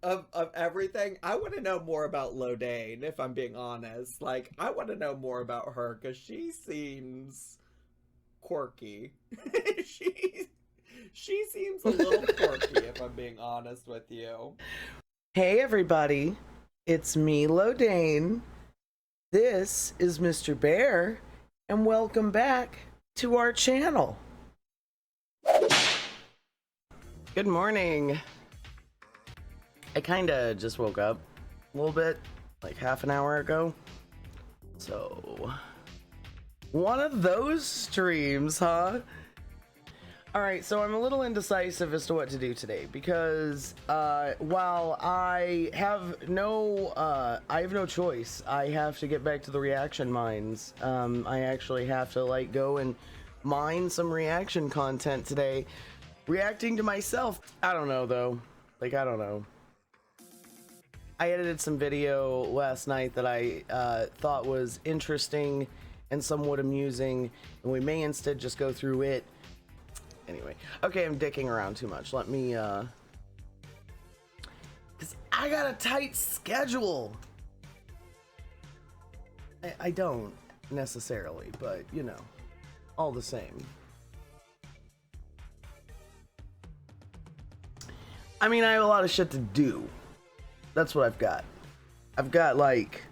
of everything, I want to know more about Lodane, if I'm being honest. Like, I want to know more about her because she seems quirky. she she seems a little quirky, if I'm being honest with you. Hey everybody, it's me, Lodane. This is Mr. Bear, and welcome back to our channel. Good morning. I kinda just woke up a little bit, like half an hour ago. So, one of those streams, huh? Alright, so I'm a little indecisive as to what to do today because while I have no choice. I have to get back to the reaction mines. I actually have to like go and mine some reaction content today. Reacting to myself. I don't know though. Like, I don't know. I edited some video last night that I thought was interesting and somewhat amusing, and we may instead just go through it. Anyway, okay, I'm dicking around too much. Let me, because I got a tight schedule. I don't necessarily, but you know, all the same. I mean, I have a lot of shit to do. That's what I've got. I've got like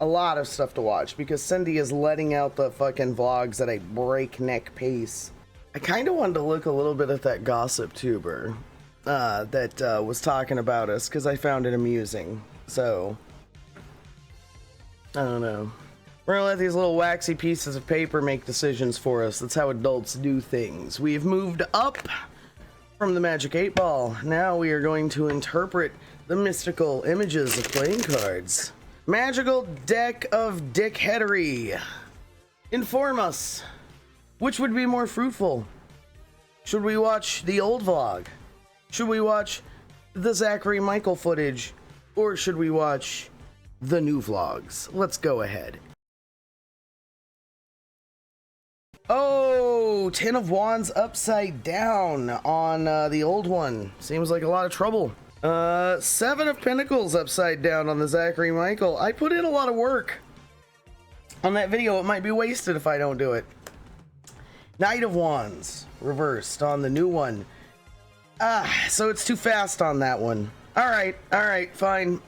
a lot of stuff to watch because Cindy is letting out the fucking vlogs at a breakneck pace. I kind of wanted to look a little bit at that gossip tuber that was talking about us because I found it amusing. So, I don't know. We're gonna let these little waxy pieces of paper make decisions for us. That's how adults do things. We've moved up from the Magic 8 Ball. Now we are going to interpret the mystical images of playing cards. Magical deck of dickheadery. Inform us. Which would be more fruitful? Should we watch the old vlog? Should we watch the Zachary Michael footage? Or should we watch the new vlogs? Let's go ahead. Oh, 10 of Wands upside down on the old one. Seems like a lot of trouble. 7 of Pentacles upside down on the Zachary Michael. I put in a lot of work on that video. It might be wasted if I don't do it. Knight of Wands reversed on the new one. So it's too fast on that one. Alright, fine.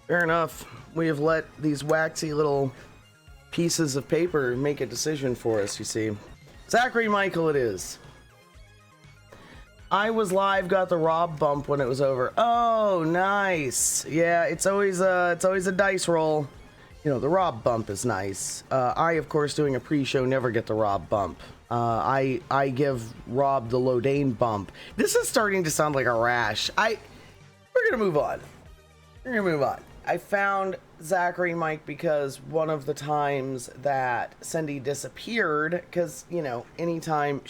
Fair enough. We have let these waxy little pieces of paper make a decision for us, you see. Zachary Michael it is. I was live, got the Rob bump when it was over. Oh, nice. Yeah, it's always a dice roll. You know, the Rob bump is nice. I, of course, doing a pre-show, never get the Rob bump. I give Rob the Lodane bump. This is starting to sound like a rash. We're gonna move on. I found Zachary Mike because one of the times that Cindy disappeared, because, you know, anytime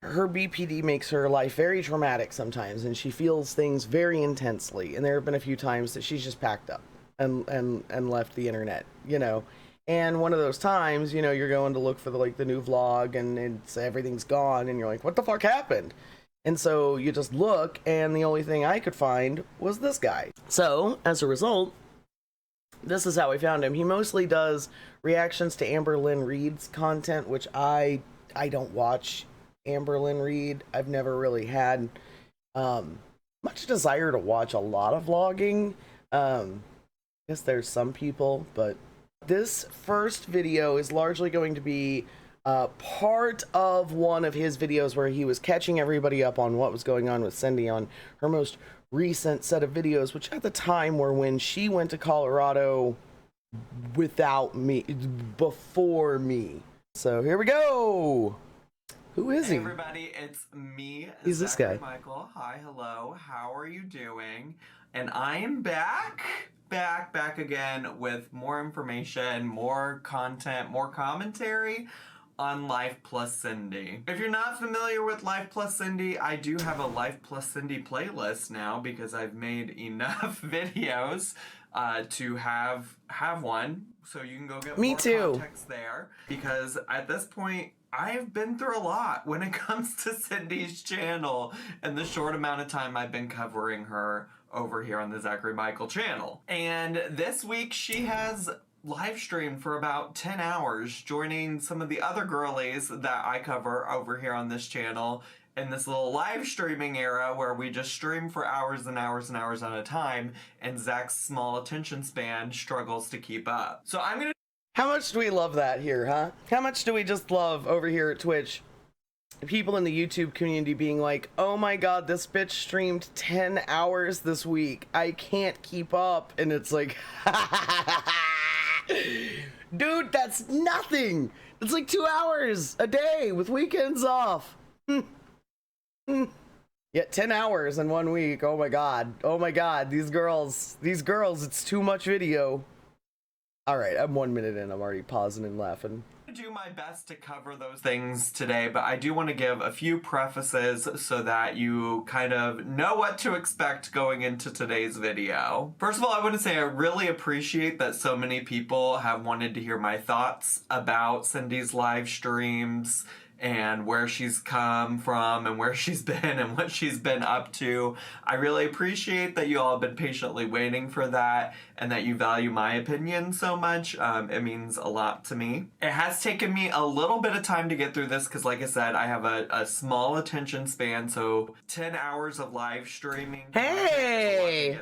her BPD makes her life very traumatic sometimes, and she feels things very intensely, and there have been a few times that she's just packed up and left the internet, you know. And one of those times, you know, you're going to look for the new vlog and everything's gone and you're like, what the fuck happened? And so you just look, and the only thing I could find was this guy. So as a result, this is how I found him. He mostly does reactions to Amber Lynn Reed's content, which I don't watch Amber Lynn Reed. I've never really had much desire to watch a lot of vlogging. I guess there's some people, but this first video is largely going to be part of one of his videos where he was catching everybody up on what was going on with Cindy on her most recent set of videos, which at the time were when she went to Colorado without me, before me. So here we go. Who is he? Hey everybody, it's me. He's this guy. Michael. Hi, hello. How are you doing? And I am back again with more information, more content, more commentary on LifePlusCindy. If you're not familiar with LifePlusCindy, I do have a LifePlusCindy playlist now because I've made enough videos to have one. So you can go get more context there. Because at this point, I've been through a lot when it comes to Cindy's channel and the short amount of time I've been covering her over here on the Zachary Michael channel. And this week she has live streamed for about 10 hours, joining some of the other girlies that I cover over here on this channel in this little live streaming era where we just stream for hours and hours and hours at a time, and Zach's small attention span struggles to keep up. So I'm gonna... How much do we love that here, huh? How much do we just love over here at Twitch? People in the YouTube community being like, oh my god, this bitch streamed 10 hours this week. I can't keep up. And it's like, dude, that's nothing. It's like 2 hours a day with weekends off. Yet 10 hours in 1 week. Oh my god. Oh my god. These girls, it's too much video. All right, I'm 1 minute in. I'm already pausing and laughing. I do my best to cover those things today, but I do want to give a few prefaces so that you kind of know what to expect going into today's video. First of all, I want to say I really appreciate that so many people have wanted to hear my thoughts about Cindy's live streams and where she's come from and where she's been and what she's been up to. I really appreciate that you all have been patiently waiting for that and that you value my opinion so much. It means a lot to me. It has taken me a little bit of time to get through this because, like I said, I have a small attention span, so 10 hours of live streaming. Hey!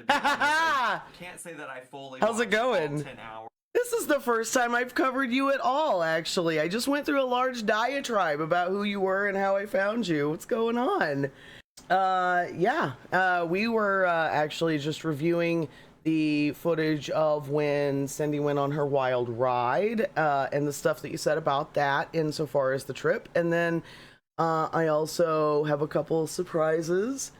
Can't say that I fully How's it going? 10 hours. This is the first time I've covered you at all, actually. I just went through a large diatribe about who you were and how I found you. What's going on? We were actually just reviewing the footage of when Cindy went on her wild ride and the stuff that you said about that insofar as the trip. And then I also have a couple of surprises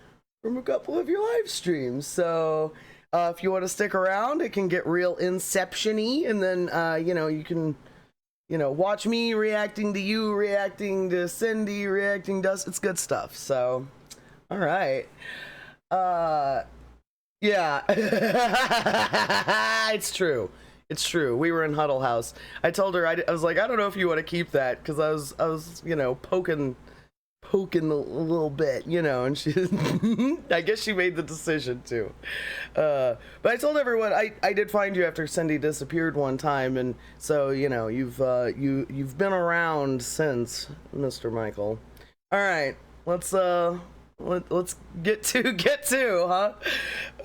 from a couple of your live streams. So... if you want to stick around, it can get real Inception-y, and then, you can, watch me reacting to you, reacting to Cindy, reacting to us. It's good stuff, so, all right. Yeah. It's true. It's true. We were in Huddle House. I told her, I was like, I don't know if you want to keep that, because I was, poking a little bit, and she I guess she made the decision to, but I told everyone I did find you after Cindy disappeared one time, and so you've been around since, Mr. Michael. All right, let's get to huh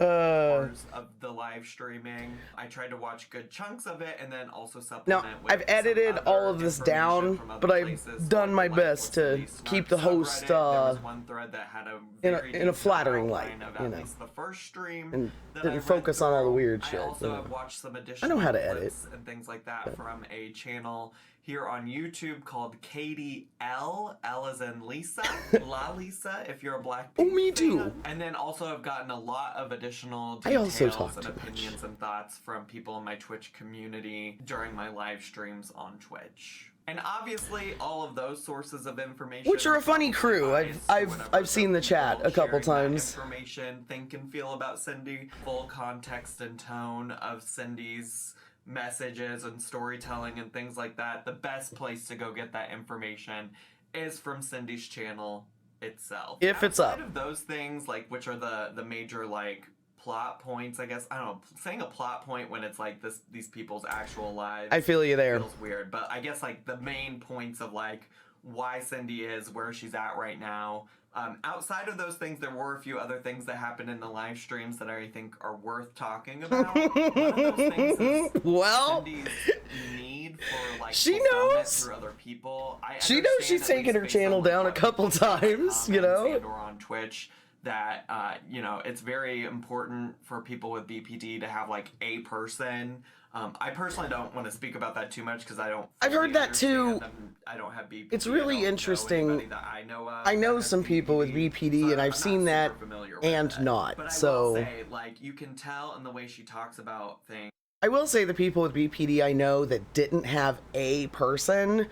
of the live streaming. I tried to watch good chunks of it and then also supplement now with I've edited all of this down, but I've done my best to keep the host there was one thread that had in a flattering light, at least the first stream, and that didn't I read focus on all the through. weird shit. I also have watched some additional I know how to edit and things like that from a channel here on YouTube called Katie L. L as in Lisa. La Lisa, if you're a Blackpink Oh, me too. fan. And then also I've gotten a lot of additional I also details talk and too opinions much. and thoughts from people in my Twitch community during my live streams on Twitch. And obviously, all of those sources of information, which are a funny crew. I've seen the chat a couple times. Information, think and feel about Cindy, full context and tone of Cindy's messages and storytelling and things like that. The best place to go get that information is from Cindy's channel itself. If it's up. Outside of those things, like which are the major plot points, I guess. I don't know, saying a plot point when it's like these people's actual lives, I feel you there. feels weird, but I guess the main points of why Cindy is where she's at right now. Outside of those things, there were a few other things that happened in the live streams that I think are worth talking about. One of those things is Cindy's need for she fulfillment knows through other people. She knows she's taken her channel down a couple times, And or on Twitch that it's very important for people with BPD to have a person. I personally don't want to speak about that too much because I don't. I've heard that too. I don't have BPD. It's really interesting. I know some people with BPD, and I've seen that and not. But I so will say, you can tell in the way she talks about things. I will say the people with BPD I know that didn't have a person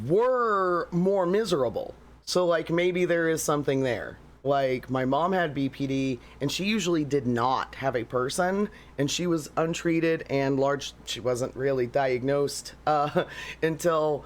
were more miserable. So maybe there is something there. My mom had BPD, and she usually did not have a person, and she was untreated and she wasn't really diagnosed until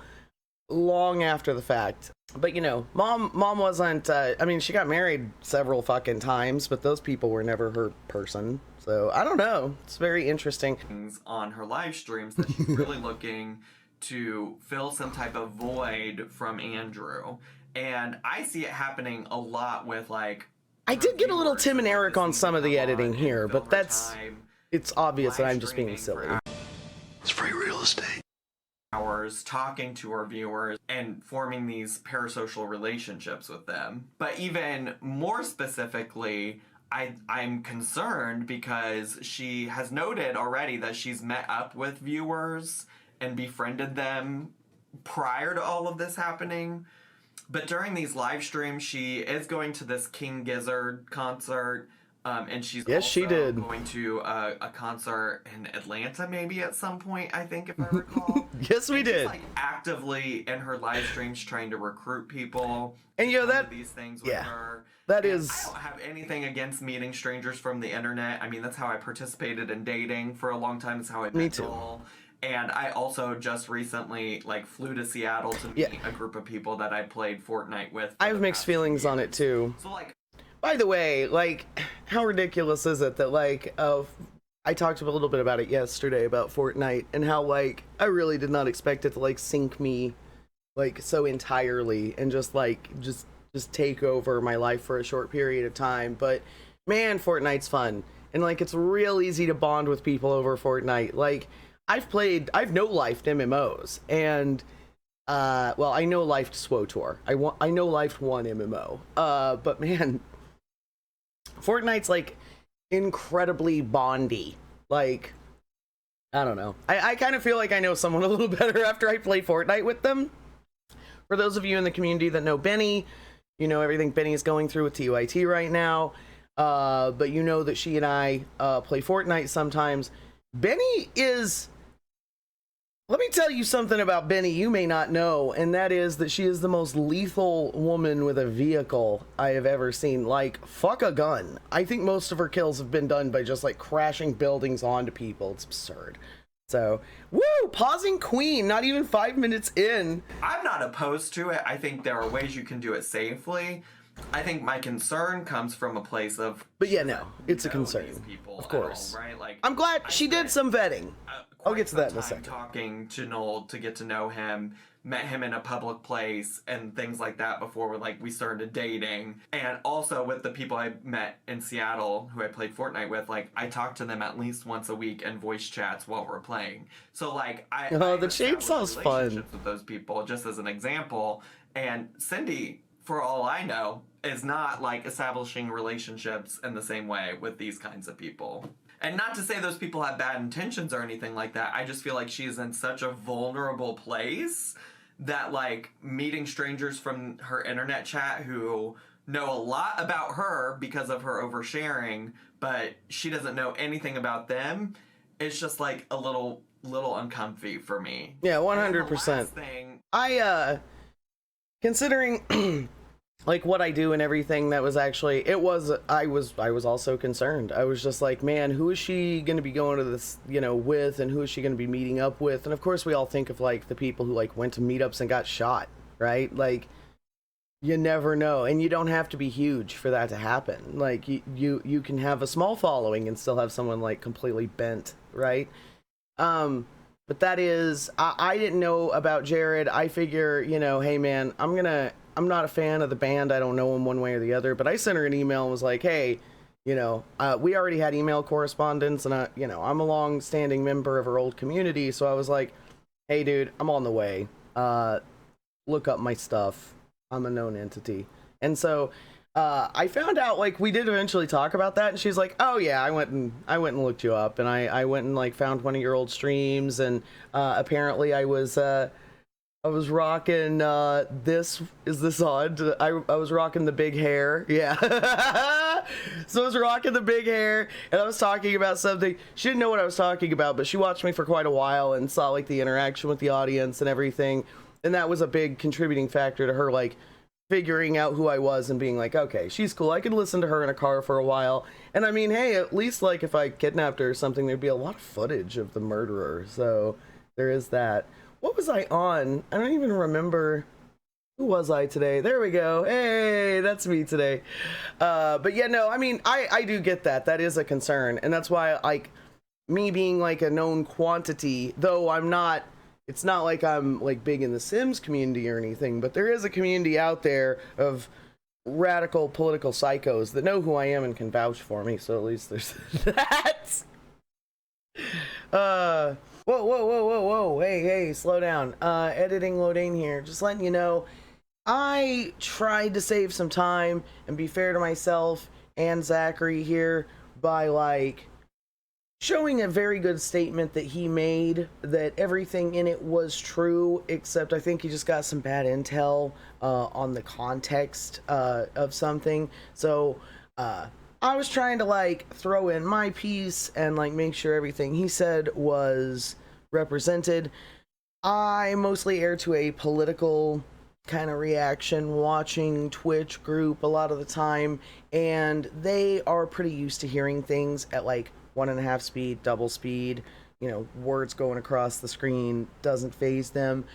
long after the fact. But you know, mom wasn't, I mean, she got married several fucking times, but those people were never her person. So I don't know. It's very interesting. On her live streams that she's really looking to fill some type of void from Andrew. And I see it happening a lot with like, I did get a little Tim and Eric on some of the editing here, but it's obvious that I'm just being silly. It's free real estate. Hours talking to her viewers and forming these parasocial relationships with them. But even more specifically, I'm concerned because she has noted already that she's met up with viewers and befriended them prior to all of this happening. But during these live streams, she is going to this King Gizzard concert. And she's going to a concert in Atlanta maybe at some point, I think, if I recall. Yes, we did. She's like actively in her live streams trying to recruit people. And you know that these things with her. That and is. I don't have anything against meeting strangers from the internet. I mean, that's how I participated in dating for a long time. That's how I met Joel. And I also just recently flew to Seattle to meet a group of people that I played Fortnite with. I have mixed feelings on it too. So by the way, how ridiculous is it that, I talked a little bit about it yesterday about Fortnite and how, I really did not expect it to, sink me, so entirely and just take over my life for a short period of time. But, man, Fortnite's fun. And, it's real easy to bond with people over Fortnite. I've no-lifed MMOs, and, I no-lifed SWOTOR. I no-lifed one MMO. But, man, Fortnite's incredibly bondy. I don't know. I kind of feel like I know someone a little better after I play Fortnite with them. For those of you in the community that know Benny, you know everything Benny is going through with TYT right now. But you know that she and I play Fortnite sometimes. Benny is... Let me tell you something about Benny you may not know, and that is that she is the most lethal woman with a vehicle I have ever seen. Fuck a gun. I think most of her kills have been done by just, crashing buildings onto people. It's absurd. So, woo! Pausing Queen, not even 5 minutes in. I'm not opposed to it. I think there are ways you can do it safely. I think my concern comes from a place of... But yeah, no, it's a concern. Of course. All, right? I'm glad she did some vetting. I'll get to that in a second. Talking to Noel to get to know him, met him in a public place and things like that before we started dating. And also with the people I met in Seattle who I played Fortnite with, I talked to them at least once a week in voice chats while we're playing. So the chainsaw's fun with those people, just as an example. And Cindy, for all I know, is not establishing relationships in the same way with these kinds of people. And not to say those people have bad intentions or anything like that. I just feel like she's in such a vulnerable place that meeting strangers from her internet chat who know a lot about her because of her oversharing, but she doesn't know anything about them. It's just a little uncomfy for me. Yeah, 100%. Considering what I do and everything, that was actually, I was also concerned. I was just man, who is she going to be going to this, with, and who is she going to be meeting up with? And of course we all think of the people who went to meetups and got shot, right? You never know, and you don't have to be huge for that to happen. You can have a small following and still have someone completely bent, right? But that is, I didn't know about Jared. I figure, hey man, I'm not a fan of the band. I don't know him one way or the other, but I sent her an email and was like, hey, we already had email correspondence, and I'm a long-standing member of her old community, so I was like, hey dude, I'm on the way. Look up my stuff. I'm a known entity. And so I found out we did eventually talk about that, and she's like, oh yeah, I went and looked you up, and I went and found one of your old streams, and apparently I was rocking this odd? I was rocking the big hair. Yeah. So I was rocking the big hair, and I was talking about something. She didn't know what I was talking about, but she watched me for quite a while and saw the interaction with the audience and everything. And that was a big contributing factor to her figuring out who I was and being okay, she's cool. I could listen to her in a car for a while. And I mean, hey, at least if I kidnapped her or something, there'd be a lot of footage of the murderer. So there is that. what was I on? I don't even remember. Who was I today? There we go. Hey, that's me today. But yeah, no, I mean, I do get that. That is a concern. And that's why, like, me being like a known quantity, though I'm not, it's not like I'm like big in the Sims community or anything, but there is a community out there of radical political psychos that know who I am and can vouch for me. So at least there's that. Whoa. Hey, slow down. Editing Lodane here. Just letting you know, I tried to save some time and be fair to myself and Zachary here by, like, showing a very good statement that he made, that everything in it was true, except I think he just got some bad intel on the context of something. So, I was trying to, like, throw in my piece and, like, make sure everything he said was represented. I mostly err to a political kind of reaction, watching Twitch group a lot of the time, and they are pretty used to hearing things at, like, 1.5 speed, double speed, you know, words going across the screen doesn't faze them,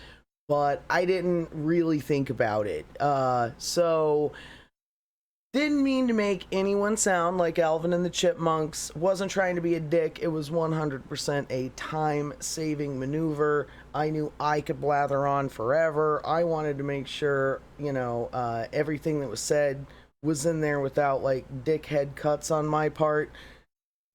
but I didn't really think about it. So didn't mean to make anyone sound like Alvin and the Chipmunks. Wasn't trying to be a dick. It was 100% a time-saving maneuver. I knew I could blather on forever. I wanted to make sure, you know, everything that was said was in there without, like, dickhead cuts on my part.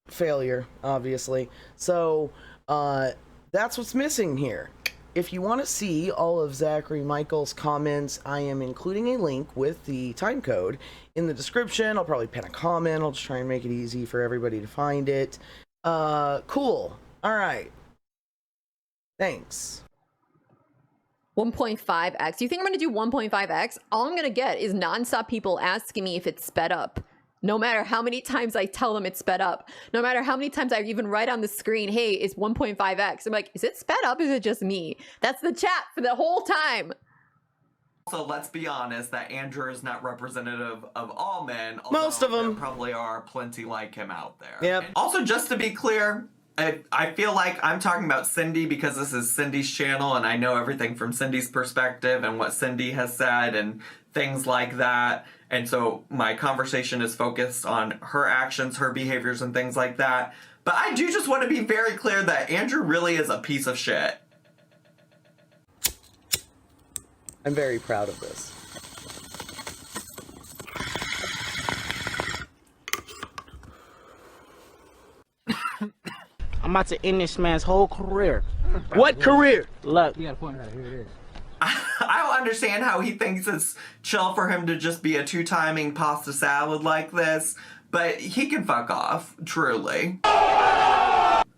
Failure, obviously. So, that's what's missing here. If you want to see all of Zachary Michael's comments, I am including a link with the time code in the description. I'll probably pin a comment. I'll just try and make it easy for everybody to find it. Cool. All right. Thanks. 1.5x. You think I'm going to do 1.5x? All I'm going to get is nonstop people asking me if it's sped up. No matter how many times I tell them it's sped up, no matter how many times I even write on the screen, hey, it's 1.5x. I'm like, is it sped up? Is it just me? That's the chat for the whole time. So let's be honest, that Andrew is not representative of all men. Most of them. There probably are plenty like him out there. Yep. And also, just to be clear, I feel like I'm talking about Cindy because this is Cindy's channel and I know everything from Cindy's perspective and what Cindy has said and things like that. And so my conversation is focused on her actions, her behaviors, and things like that. But I do just want to be very clear that Andrew really is a piece of shit. I'm very proud of this. I'm about to end this man's whole career. What career? Look. You got a point right here. It is. I don't understand how he thinks it's chill for him to just be a two-timing pasta salad like this, but he can fuck off, truly.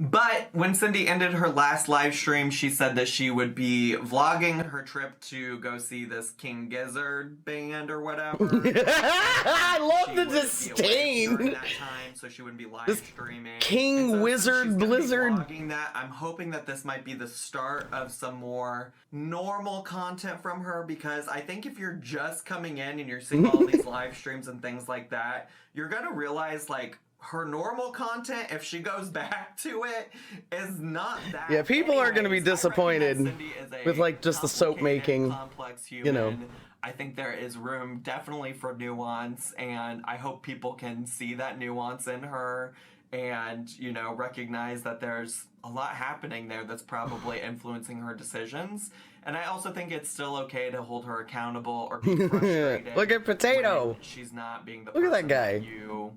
But when Cindy ended her last live stream, she said that she would be vlogging her trip to go see this King Gizzard band or whatever. I love the disdain. During that time, so she wouldn't be live streaming. King so Wizard she's gonna be Blizzard. vlogging that. I'm hoping that this might be the start of some more normal content from her, because I think if you're just coming in and you're seeing all these live streams and things like that, you're gonna realize, like, her normal content, if she goes back to it, is not that. Yeah, people are going to be Anyways, disappointed I recognize Cindy is a with, like, just the soap complicated, making, complex human. you know. I think there is room definitely for nuance, and I hope people can see that nuance in her and, you know, recognize that there's a lot happening there that's probably influencing her decisions. And I also think it's still okay to hold her accountable or be frustrated. Look at Potato. when she's not being the Look at person that guy. you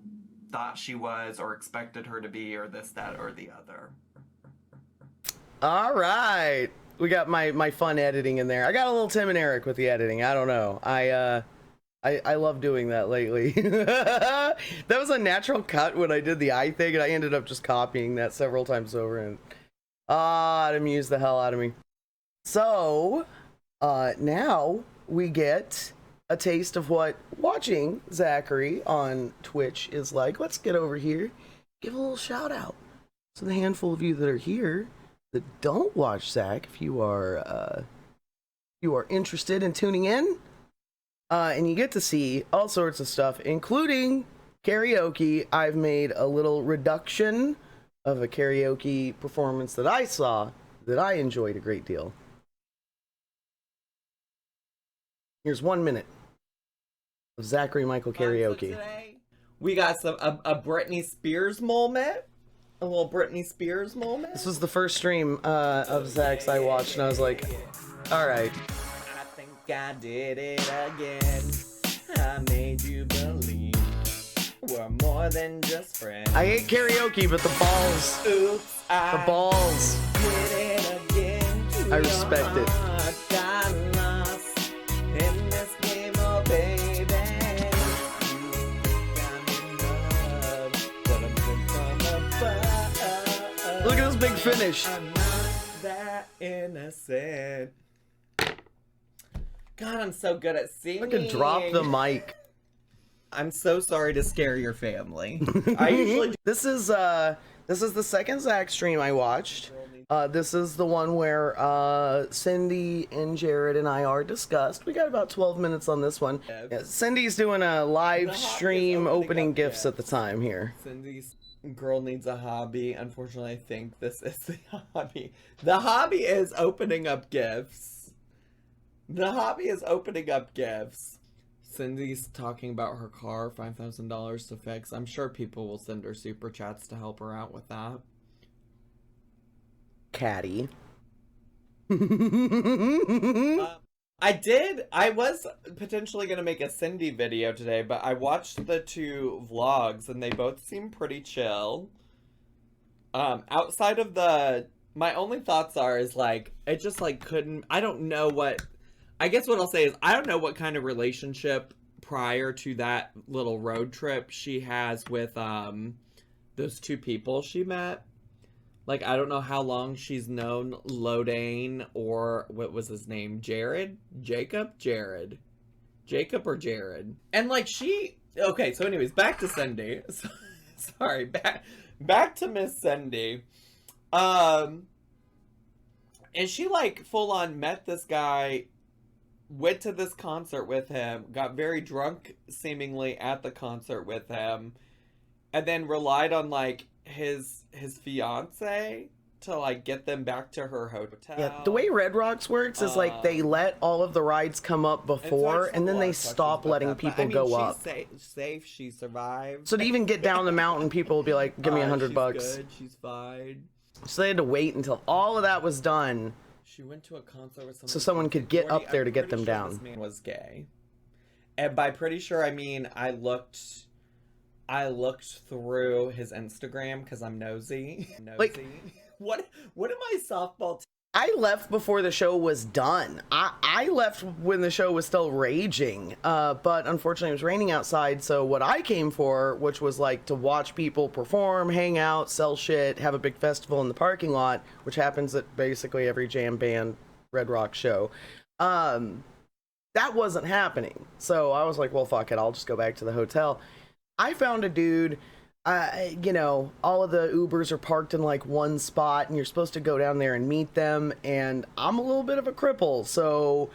thought she was or expected her to be, or this, that, or the other. All right. We got my fun editing in there. I got a little Tim and Eric with the editing. I don't know. I love doing that lately. That was a natural cut when I did the eye thing, and I ended up just copying that several times over, and it amused the hell out of me. So, now we get a taste of what watching Zachary on Twitch is like. Let's get over here, give a little shout out to the handful of you that are here that don't watch Zach. If you are interested in tuning in, and you get to see all sorts of stuff, including karaoke. I've made a little reduction of a karaoke performance that I saw that I enjoyed a great deal. Here's 1 minute of Zachary Michael karaoke. So today, we got a Britney Spears moment. A little Britney Spears moment. This was the first stream of Zach's I watched, and I was like, all right. I think I did it again. I made you believe we're more than just friends. I hate karaoke, but the balls. Oops, The balls. did it again. I respect it. Got lost in this game, oh baby. Look at this big finish. I'm not that innocent. God, I'm so good at singing. I could drop the mic. I'm so sorry to scare your family. I usually do. This is the second Zach stream I watched. This is the one where Cindy and Jared and I are discussed. We got about 12 minutes on this one. Yeah, Cindy's doing a live stream opening gifts at the time here. Cindy's girl needs a hobby. Unfortunately, I think this is the hobby. The hobby is opening up gifts. The hobby is opening up gifts. Cindy's talking about her car, $5,000 to fix. I'm sure people will send her super chats to help her out with that. Caddy. I was potentially going to make a Cindy video today, but I watched the two vlogs and they both seem pretty chill. Outside of my only thoughts is like, it just like couldn't, I don't know I guess what I'll say is I don't know what kind of relationship prior to that little road trip she has with those two people she met. Like, I don't know how long she's known Lodane or what was his name? Jared? Jacob? Jared. Jacob or Jared? And like okay, so anyways, back to Cindy. Sorry, back to Miss Cindy. And she like full on met this guy, went to this concert with him, got very drunk seemingly at the concert with him, and then relied on like his fiance to like get them back to her hotel. Yeah, the way Red Rocks works is like they let all of the rides come up before, and then they stop letting people go up. She's safe. She survived. So to even get down the mountain, people will be like, "Give me $100." She's good. She's fine. So they had to wait until all of that was done, She went to a concert with so someone could get up there to get them I'm pretty sure down. This man was gay, and by pretty sure I mean I looked through his Instagram because I'm nosy. Like, what am I softball? I left before the show was done. I left when the show was still raging, but unfortunately it was raining outside, so what I came for, which was like to watch people perform, hang out, sell shit, have a big festival in the parking lot, which happens at basically every jam band Red Rock show, that wasn't happening. So I was like, well, fuck it, I'll just go back to the hotel. I found a dude, you know, all of the Ubers are parked in like one spot and you're supposed to go down there and meet them, and I'm a little bit of a cripple, so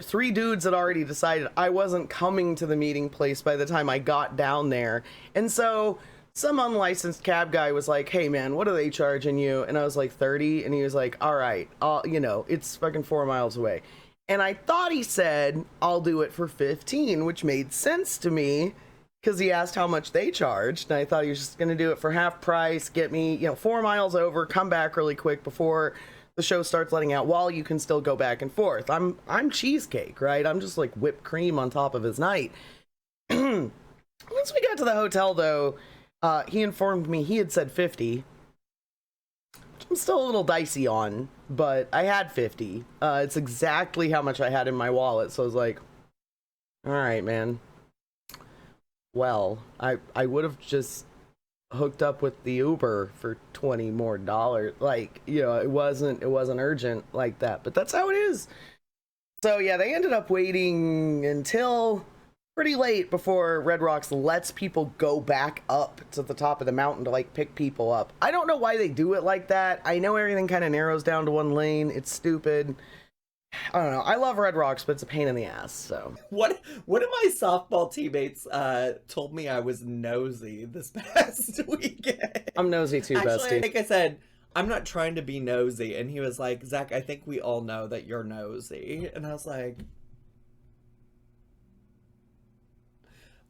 three dudes had already decided I wasn't coming to the meeting place by the time I got down there, and so some unlicensed cab guy was like, hey man, what are they charging you? And I was like 30, and he was like, all right, you know, it's fucking 4 miles away. And I thought he said, I'll do it for 15, which made sense to me because he asked how much they charged. And I thought he was just going to do it for half price, get me, you know, 4 miles over, come back really quick before the show starts letting out while you can still go back and forth. I'm cheesecake, right? I'm just like whipped cream on top of his night. Once we got to the hotel, though, he informed me he had said 50. I'm still a little dicey on, but I had 50. It's exactly how much I had in my wallet, so I was like, all right, man. Well, I would have just hooked up with the Uber for $20 more. Like, you know, it wasn't urgent like that, but that's how it is. So yeah, they ended up waiting until pretty late before Red Rocks lets people go back up to the top of the mountain to like pick people up. I don't know why they do it like that. I know everything kind of narrows down to one lane. It's stupid. I don't know. I love Red Rocks, but it's a pain in the ass. So One of my softball teammates told me I was nosy this past weekend. I'm nosy too, Actually, bestie. like I said, I'm not trying to be nosy. And he was like, Zach, I think we all know that you're nosy. And I was like,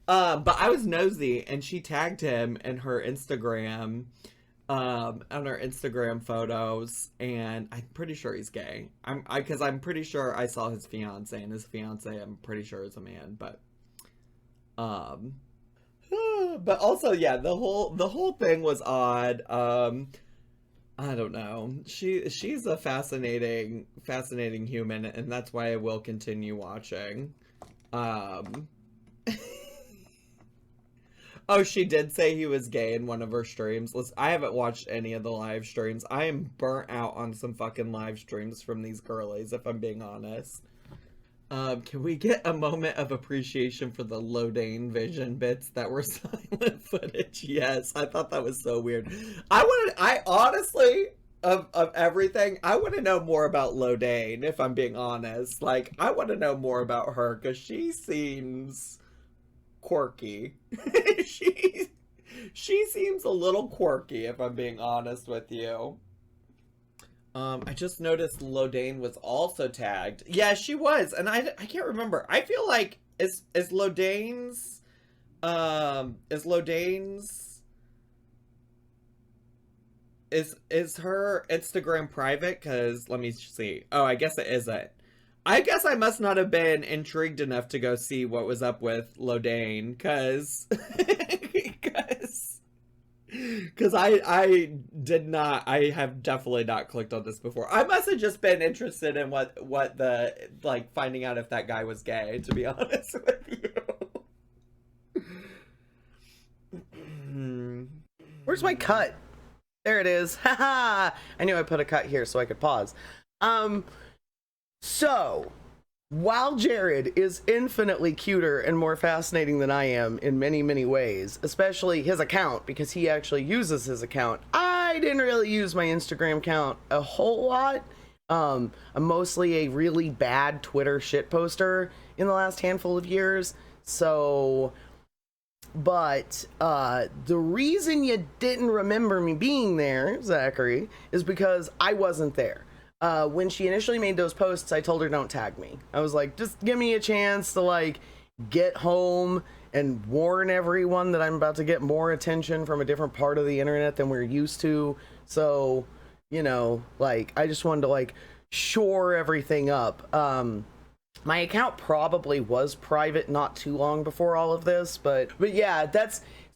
but I was nosy, and she tagged him in her Instagram, on her Instagram photos, and I'm pretty sure he's gay. Because I'm pretty sure I saw his fiance, and his fiance, I'm pretty sure is a man, but also, yeah, the whole thing was odd. I don't know. She's a fascinating human, and that's why I will continue watching. Oh, she did say he was gay in one of her streams. Listen, I haven't watched any of the live streams. I am burnt out on some fucking live streams from these girlies, if I'm being honest. Can we get a moment of appreciation for the Lodane vision bits that were silent footage? Yes, I thought that was so weird. I honestly, of everything, I want to know more about Lodane, if I'm being honest. Like, I want to know more about her, because she seems quirky. she seems a little quirky, if I'm being honest with you. I just noticed Lodane was also tagged. Yeah, she was, and I can't remember. I feel like is Lodane's is her Instagram private? Because let me see. Oh, I guess it isn't. I guess I must not have been intrigued enough to go see what was up with Lodane, because I did not. I have definitely not clicked on this before. I must have just been interested in what the, like, finding out if that guy was gay, to be honest with you. Where's my cut? There it is. Haha. I knew I put a cut here so I could pause. So, while Jared is infinitely cuter and more fascinating than I am in many, many ways, especially his account, because he actually uses his account, I didn't really use my Instagram account a whole lot. I'm mostly a really bad Twitter shit poster in the last handful of years, so... But the reason you didn't remember me being there, Zachary, is because I wasn't there. When she initially made those posts, I told her don't tag me. I was like, just give me a chance to, like, get home and warn everyone that I'm about to get more attention from a different part of the internet than we're used to. So, you know, like, I just wanted to, like, shore everything up. My account probably was private not too long before all of this, but yeah,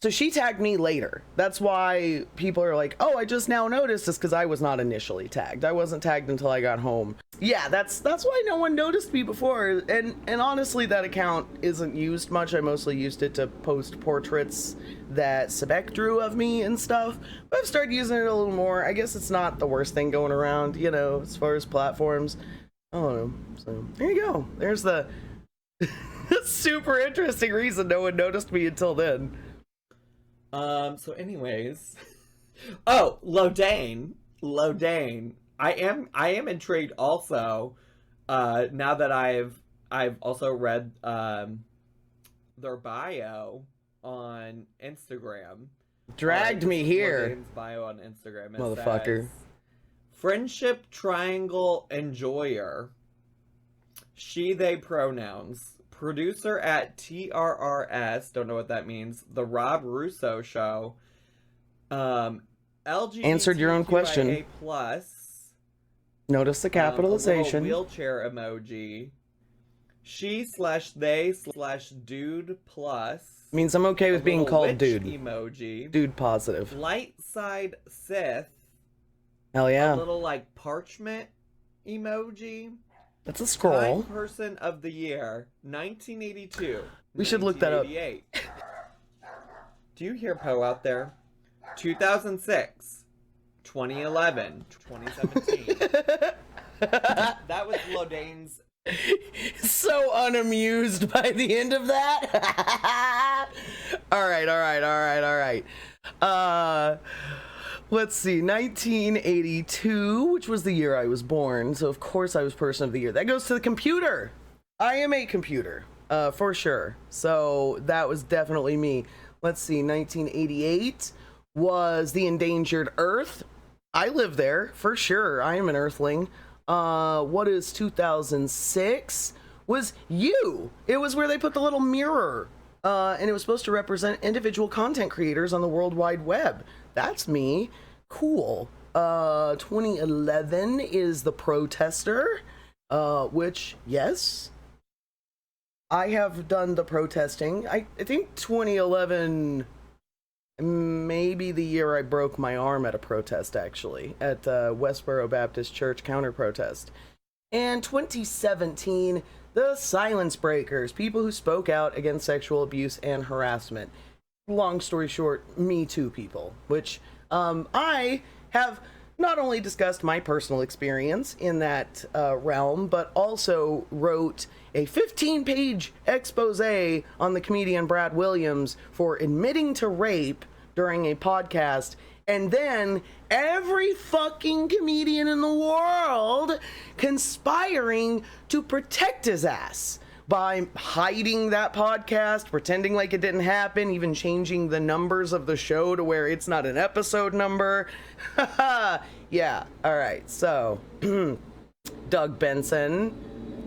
so she tagged me later. That's why people are like, oh, I just now noticed this, because I was not initially tagged. I wasn't tagged until I got home. Yeah, that's why no one noticed me before. And honestly, that account isn't used much. I mostly used it to post portraits that Sebek drew of me and stuff. But I've started using it a little more. I guess it's not the worst thing going around, you know, as far as platforms. I don't know. So there you go. There's the super interesting reason no one noticed me until then. So anyways, oh, Lodane. I am intrigued also. Now that I've also read their bio on Instagram. Dragged me here. Lodane's bio on Instagram. It Motherfucker. says, Friendship triangle enjoyer. She, they pronouns. Producer at TRRS. Don't know what that means. The Rob Russo Show. LGBTQIA+. Answered your own question. Notice the capitalization. Wheelchair emoji. She/they/dude plus. Means I'm okay with being called dude. Emoji. Dude positive. Light side Sith. Hell yeah. A little, like, parchment emoji. That's a scroll. Time person of the year, 1982. We should look that up. Do you hear Poe out there? 2006, 2011, 2017. That was Lodane's. So unamused by the end of that. All right. Let's see, 1982, which was the year I was born, so of course I was person of the year. That goes to the computer. I am a computer, for sure. So that was definitely me. Let's see, 1988 was the Endangered Earth. I live there for sure. I am an Earthling. What is 2006? Was you? It was where they put the little mirror, and it was supposed to represent individual content creators on the World Wide Web. That's me. Cool. 2011 is the Protester, which, yes, I have done the protesting. I think 2011, maybe the year I broke my arm at a protest, actually, at Westboro Baptist Church counter-protest. And 2017, the Silence Breakers, people who spoke out against sexual abuse and harassment. Long story short, Me Too people, which I have not only discussed my personal experience in that realm, but also wrote a 15-page expose on the comedian Brad Williams for admitting to rape during a podcast, and then every fucking comedian in the world conspiring to protect his ass by hiding that podcast, pretending like it didn't happen, even changing the numbers of the show to where it's not an episode number. Yeah, all right, so Doug Benson,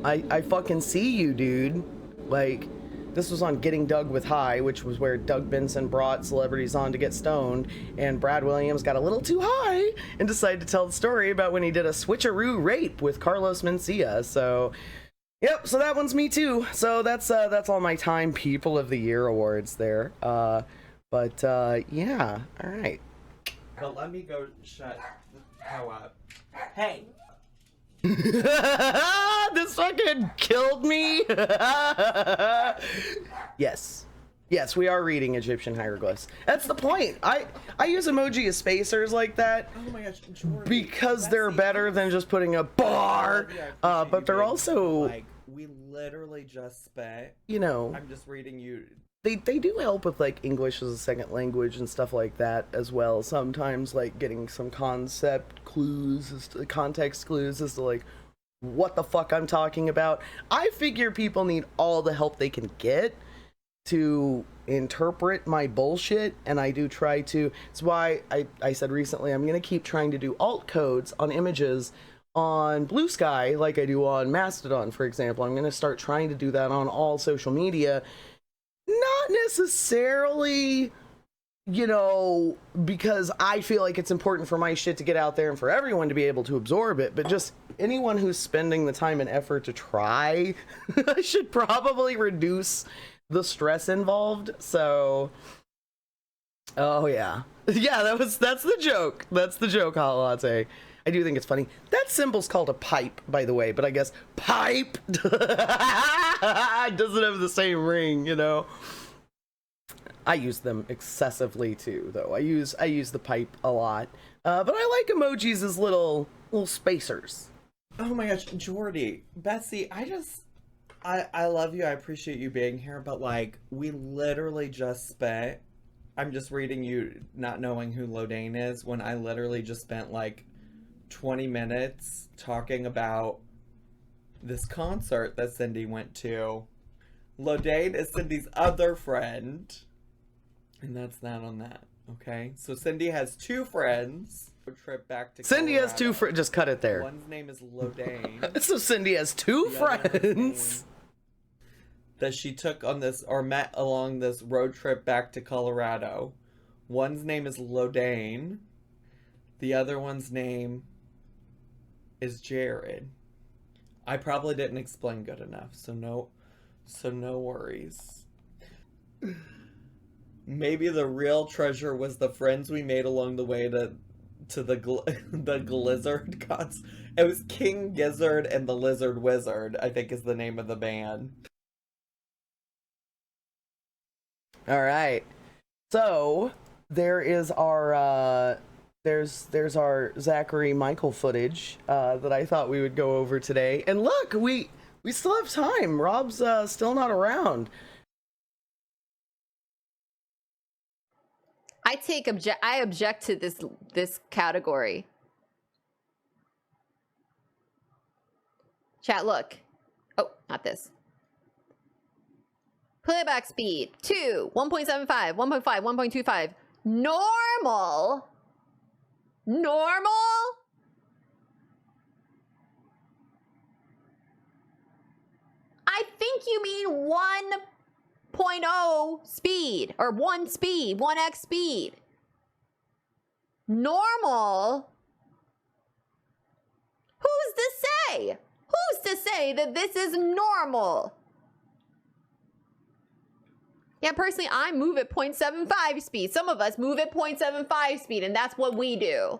I fucking see you, dude. Like, this was on Getting Doug with High, which was where Doug Benson brought celebrities on to get stoned, and Brad Williams got a little too high and decided to tell the story about when he did a switcheroo rape with Carlos Mencia. So yep, so that one's me too. So that's all my Time People of the Year awards there. But yeah, all right. But let me go shut the hell up. Hey. This fucking killed me. Yes, we are reading Egyptian hieroglyphs. That's the point. I use emoji as spacers like that. Oh my gosh, Jordan, because they're better than just putting a bar. But they're also, like, we literally just spent. You know, I'm just reading you. They do help with like English as a second language and stuff like that as well. Sometimes like getting some concept clues, context clues as to like what the fuck I'm talking about. I figure people need all the help they can get to interpret my bullshit, and I do try to. It's why I said recently I'm gonna keep trying to do alt codes on images on Blue Sky like I do on Mastodon, for example. I'm gonna start trying to do that on all social media. Not necessarily, you know, because I feel like it's important for my shit to get out there and for everyone to be able to absorb it, but just anyone who's spending the time and effort to try should probably reduce the stress involved. So, oh yeah. Yeah, that's the joke. That's the joke, Hot Latte. I do think it's funny. That symbol's called a pipe, by the way, but I guess pipe doesn't have the same ring, you know? I use them excessively too, though. I use the pipe a lot. But I like emojis as little spacers. Oh my gosh, Jordy, Betsy, I love you. I appreciate you being here, but like, we literally just spent, I'm just reading you not knowing who Lodane is, when I literally just spent like 20 minutes talking about this concert that Cindy went to. Lodane is Cindy's other friend, and that's not on that, okay? So Cindy has two friends. A trip back to Cindy Colorado. has two friends. Just cut it there. One's name is Lodane. So Cindy has two friends that she took on this, or met along this road trip back to Colorado. One's name is Lodane. The other one's name is Jared. I probably didn't explain good enough, so no worries. Maybe the real treasure was the friends we made along the way to the Glizzard gods. It was King Gizzard and the Lizard Wizard, I think is the name of the band. All right. So there is our there's our Zachary Michael footage that I thought we would go over today. And look, we still have time. Rob's still not around. I object to this category. Chat, look. Oh, not this. Playback speed 2, 1.75, 1.5, 1.25. Normal. Normal? I think you mean 1.0 speed, or 1 speed, 1x speed. Normal? Who's to say? Who's to say that this is normal? Yeah, personally, I move at 0.75 speed. Some of us move at 0.75 speed, and that's what we do.